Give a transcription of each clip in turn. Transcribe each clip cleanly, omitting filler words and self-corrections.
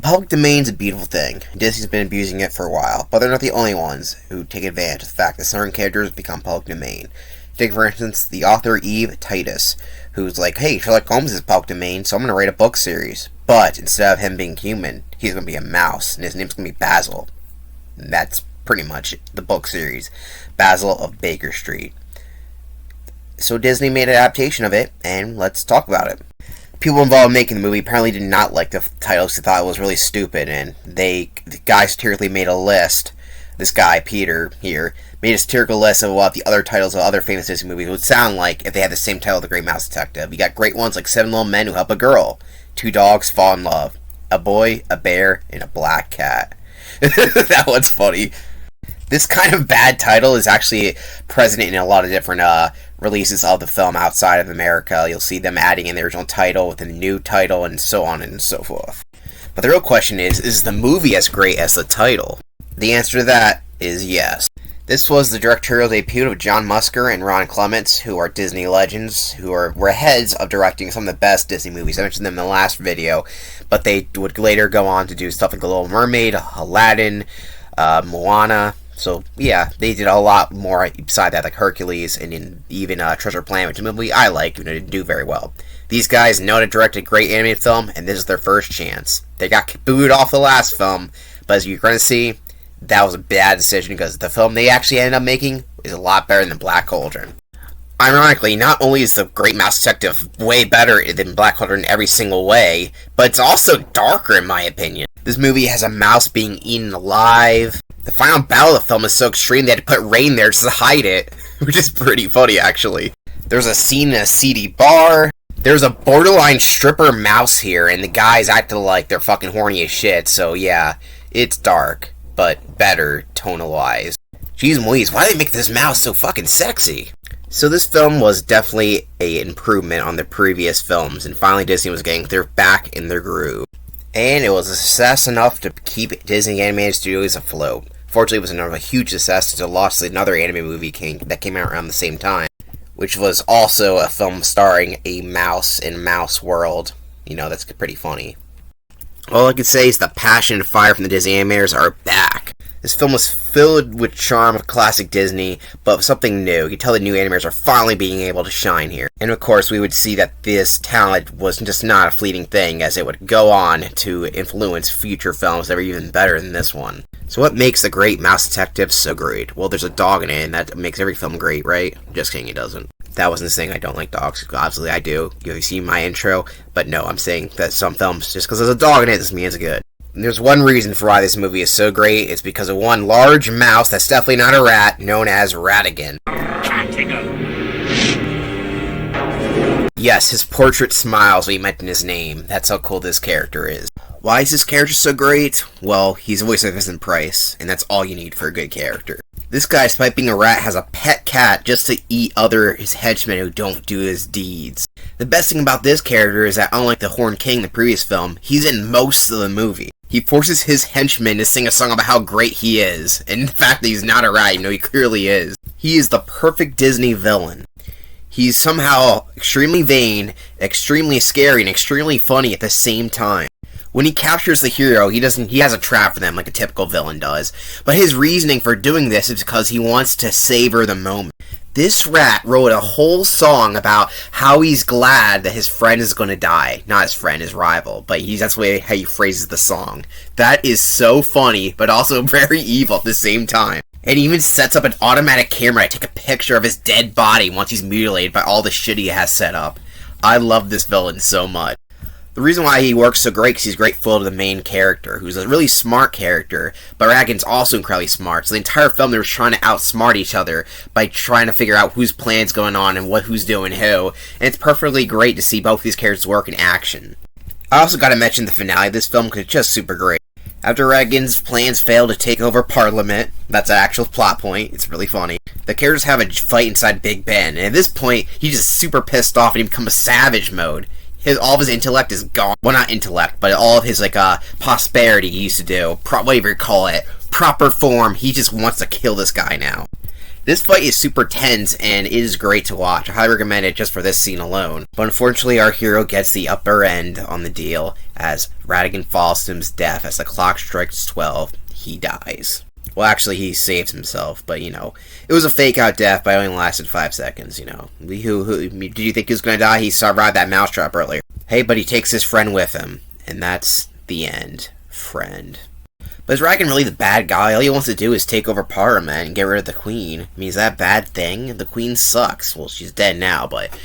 public domain's a beautiful thing. Disney's been abusing it for a while, but they're not the only ones who take advantage of the fact that certain characters become public domain. Take, for instance, the author Eve Titus, who's like, hey, Sherlock Holmes is public domain, so I'm going to write a book series. But instead of him being human, he's going to be a mouse, and his name's going to be Basil. And that's pretty much the book series, Basil of Baker Street. So Disney made an adaptation of it, and let's talk about it. People involved in making the movie apparently did not like the title because they thought it was really stupid, and the guy satirically made a list. This guy, Peter, here, made a satirical list of what the other titles of other famous Disney movies would sound like if they had the same title, The Great Mouse Detective. You got great ones like 7 Little Men Who Help a Girl, 2 Dogs Fall in Love, A Boy, a Bear, and a Black Cat. That one's funny. This kind of bad title is actually present in a lot of different releases of the film outside of America. You'll see them adding in the original title with a new title and so on and so forth. But the real question is the movie as great as the title? The answer to that is yes. This was the directorial debut of John Musker and Ron Clements, who are Disney legends, who were heads of directing some of the best Disney movies. I mentioned them in the last video, but they would later go on to do stuff like The Little Mermaid, Aladdin, Moana. So, yeah, they did a lot more beside that, like Hercules and even Treasure Planet, which is a movie I like, and it didn't do very well. These guys know how to direct a great animated film, and this is their first chance. They got booed off the last film, but as you're going to see, that was a bad decision because the film they actually ended up making is a lot better than Black Cauldron. Ironically, not only is The Great Mouse Detective way better than Black Cauldron in every single way, but it's also darker in my opinion. This movie has a mouse being eaten alive. The final battle of the film is so extreme they had to put rain there just to hide it, which is pretty funny actually. There's a scene in a seedy bar. There's a borderline stripper mouse here, and the guys acting like they're fucking horny as shit, so yeah, it's dark, but better tonal-wise. Jeez Louise, why did they make this mouse so fucking sexy? So this film was definitely an improvement on the previous films, and finally Disney was getting back in their groove. And it was a success enough to keep Disney Animated Studios afloat. Fortunately, it was a huge success to launch another anime movie that came out around the same time, which was also a film starring a mouse in Mouse World. You know, that's pretty funny. All I can say is the passion and fire from the Disney animators are back. This film was filled with charm of classic Disney, but something new. You can tell the new animators are finally being able to shine here. And of course, we would see that this talent was just not a fleeting thing, as it would go on to influence future films that were even better than this one. So what makes The Great Mouse Detective so great? Well, there's a dog in it, and that makes every film great, right? Just kidding, it doesn't. That wasn't saying I don't like dogs. Obviously, I do. You've seen my intro. But no, I'm saying that some films, just because there's a dog in it, doesn't mean it's good. And there's one reason for why this movie is so great. It's because of one large mouse that's definitely not a rat, known as Ratigan. Yes, his portrait smiles when he mentioned his name. That's how cool this character is. Why is this character so great? Well, he's the voice of Vincent Price, and that's all you need for a good character. This guy, despite being a rat, has a pet cat just to eat his henchmen who don't do his deeds. The best thing about this character is that, unlike the Horned King in the previous film, he's in most of the movie. He forces his henchmen to sing a song about how great he is, and in fact he's not a rat, he clearly is. He is the perfect Disney villain. He's somehow extremely vain, extremely scary, and extremely funny at the same time. When he captures the hero, he has a trap for them like a typical villain does. But his reasoning for doing this is because he wants to savor the moment. This rat wrote a whole song about how he's glad that his friend is going to die. Not his friend, his rival. But that's the way how he phrases the song. That is so funny, but also very evil at the same time. And he even sets up an automatic camera to take a picture of his dead body once he's mutilated by all the shit he has set up. I love this villain so much. The reason why he works so great is he's grateful to the main character, who's a really smart character, but Ratigan's also incredibly smart. So the entire film, they were trying to outsmart each other by trying to figure out whose plan's going on and who's doing who. And it's perfectly great to see both these characters work in action. I also gotta mention the finale of this film because it's just super great. After Ratigan's plans fail to take over Parliament, that's an actual plot point, it's really funny, the characters have a fight inside Big Ben, and at this point, he's just super pissed off and he becomes a savage mode. All of his intellect is gone. Well, not intellect, but all of his, prosperity he used to do. Whatever you call it. Proper form. He just wants to kill this guy now. This fight is super tense and is great to watch. I highly recommend it just for this scene alone. But unfortunately, our hero gets the upper end on the deal as Ratigan falls to his death as the clock strikes 12. He dies. Well, actually, he saves himself, but, it was a fake-out death, but it only lasted 5 seconds, Did you think he was going to die? He survived that mousetrap earlier. Hey, but he takes his friend with him, and that's the end. Friend. But is Ratigan really the bad guy? All he wants to do is take over Parliament and get rid of the Queen. I mean, is that a bad thing? The Queen sucks. Well, she's dead now, but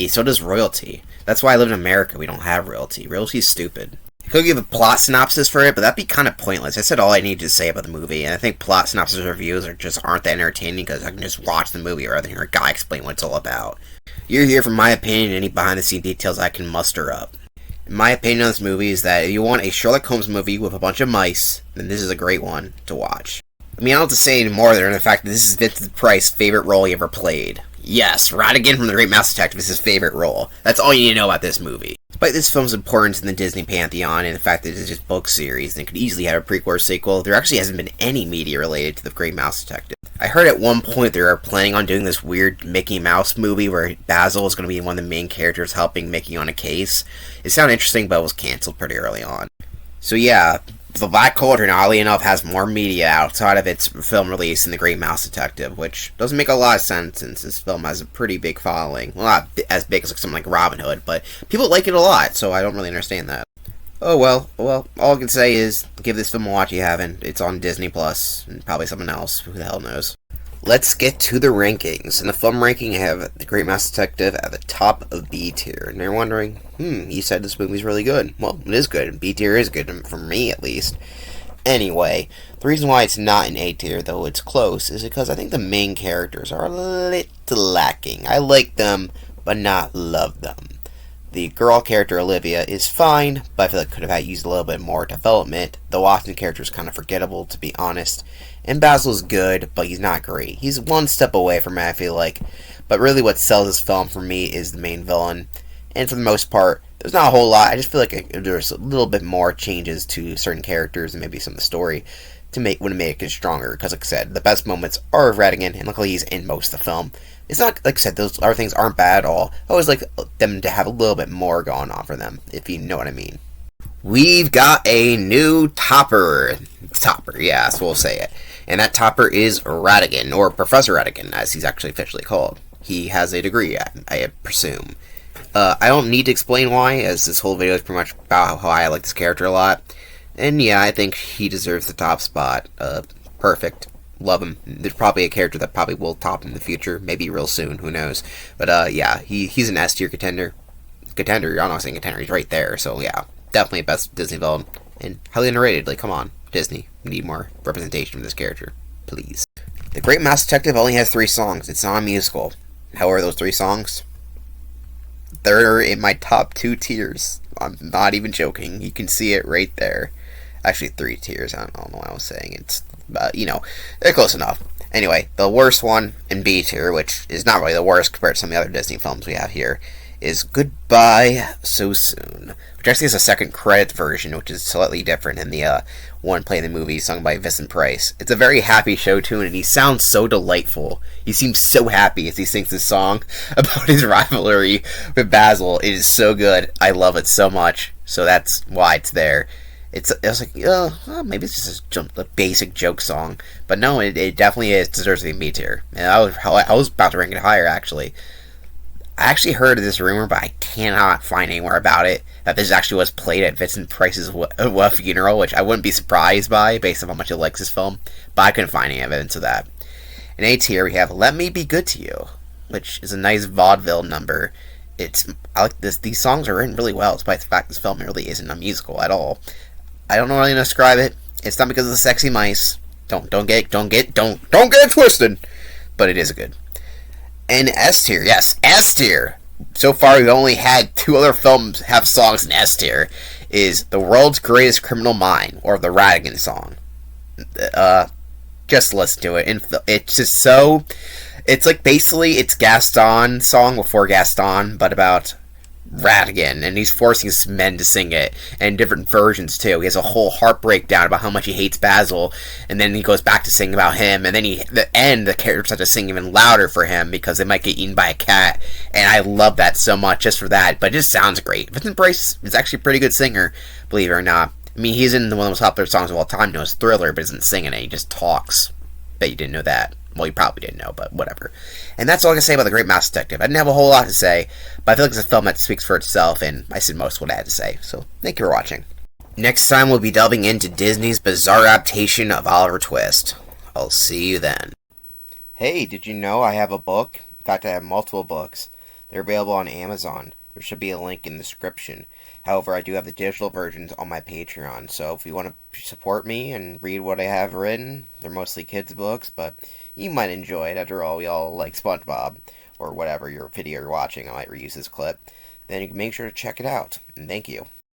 so does royalty. That's why I live in America. We don't have royalty. Royalty's stupid. I could give a plot synopsis for it, but that'd be kind of pointless. I said all I needed to say about the movie, and I think plot synopsis reviews aren't that entertaining because I can just watch the movie rather than hear a guy explain what it's all about. You're here for my opinion and any behind-the-scenes details I can muster up. In my opinion on this movie is that if you want a Sherlock Holmes movie with a bunch of mice, then this is a great one to watch. I mean, I don't have to say any more than the fact that this is Vincent Price's favorite role he ever played. Yes, Ratigan from The Great Mouse Detective is his favorite role. That's all you need to know about this movie. Despite this film's importance in the Disney pantheon and the fact that it's just book series and it could easily have a prequel or sequel, there actually hasn't been any media related to The Great Mouse Detective. I heard at one point they were planning on doing this weird Mickey Mouse movie where Basil is going to be one of the main characters helping Mickey on a case. It sounded interesting, but it was cancelled pretty early on. So yeah, the Black Cauldron, oddly enough, has more media outside of its film release than The Great Mouse Detective, which doesn't make a lot of sense since this film has a pretty big following. Well, not as big as something like Robin Hood, but people like it a lot, so I don't really understand that. Oh well, all I can say is give this film a watch if you haven't. It's on Disney Plus, and probably something else. Who the hell knows? Let's get to the rankings. In the film ranking, I have The Great Mouse Detective at the top of B tier. And you're wondering, you said this movie's really good. Well, it is good. B tier is good, for me at least. Anyway, the reason why it's not in A tier, though it's close, is because I think the main characters are a little lacking. I like them, but not love them. The girl character, Olivia, is fine, but I feel like could have used a little bit more development. The Watson character is kind of forgettable, to be honest. And Basil's good, but he's not great. He's one step away from it, I feel like. But really what sells this film for me is the main villain. And for the most part, there's not a whole lot. I just feel like there's a little bit more changes to certain characters and maybe some of the story would have made it stronger. Because like I said, the best moments are of Ratigan, and luckily he's in most of the film. It's not, like I said, those other things aren't bad at all. I always like them to have a little bit more going on for them, if you know what I mean. We've got a new topper. Yeah, so we'll say it. And that topper is Ratigan, or Professor Ratigan, as he's actually officially called. He has a degree, I presume. I don't need to explain why, as this whole video is pretty much about how I like this character a lot. And yeah, I think he deserves the top spot. Perfect. Love him. There's probably a character that probably will top him in the future, maybe real soon, who knows. But yeah, he's an S tier contender. I'm not saying contender, he's right there, so yeah. Definitely a best Disney villain. And highly underrated, like, come on, Disney. We need more representation of this character. Please. The Great Mouse Detective only has 3 songs. It's not a musical. How are those 3 songs? They're in my top 2 tiers. I'm not even joking. You can see it right there. Actually, 3 tiers. I don't know what I was saying. It's, they're close enough. Anyway, the worst one in B tier, which is not really the worst compared to some of the other Disney films we have here, is Goodbye So Soon, which actually has a second credit version, which is slightly different than the one playing the movie sung by Vincent Price. It's a very happy show tune, and he sounds so delightful. He seems so happy as he sings this song about his rivalry with Basil. It is so good. I love it so much, so that's why it's there. It's like, maybe it's just a basic joke song, but no, it definitely is, deserves to be B tier. And I was about to rank it higher, actually. I actually heard of this rumor, but I cannot find anywhere about it, that this actually was played at Vincent Price's funeral, which I wouldn't be surprised by, based on how much he likes this film, but I couldn't find any evidence of that. In A tier, we have Let Me Be Good to You, which is a nice vaudeville number. I like this. These songs are written really well, despite the fact this film really isn't a musical at all. I don't know really how to describe it. It's not because of the sexy mice. Don't get it twisted. But it is good. And S tier, yes, S tier. So far, we've only had 2 other films have songs in S tier. Is The World's Greatest Criminal Mind, or the Ratigan song. Just listen to it. And it's just so. It's like basically it's Gaston's song before Gaston, but about Radigan, and he's forcing men to sing it, and different versions too. He has a whole heart breakdown about how much he hates Basil, and then he goes back to sing about him, and then the characters have to sing even louder for him because they might get eaten by a cat, and I love that so much just for that, but it just sounds great. Vincent Price is actually a pretty good singer, believe it or not. I mean, he's in one of the most popular songs of all time, known as Thriller, but isn't singing it, he just talks. Bet you didn't know that. Well, you probably didn't know, but whatever. And that's all I can say about The Great Mouse Detective. I didn't have a whole lot to say, but I feel like it's a film that speaks for itself, and I said most of what I had to say. So, thank you for watching. Next time, we'll be delving into Disney's bizarre adaptation of Oliver Twist. I'll see you then. Hey, did you know I have a book? In fact, I have multiple books. They're available on Amazon. There should be a link in the description. However, I do have the digital versions on my Patreon, so if you want to support me and read what I have written, they're mostly kids' books, but you might enjoy it. After all, we all like SpongeBob, or whatever your video you're watching. I might reuse this clip. Then you can make sure to check it out. And thank you.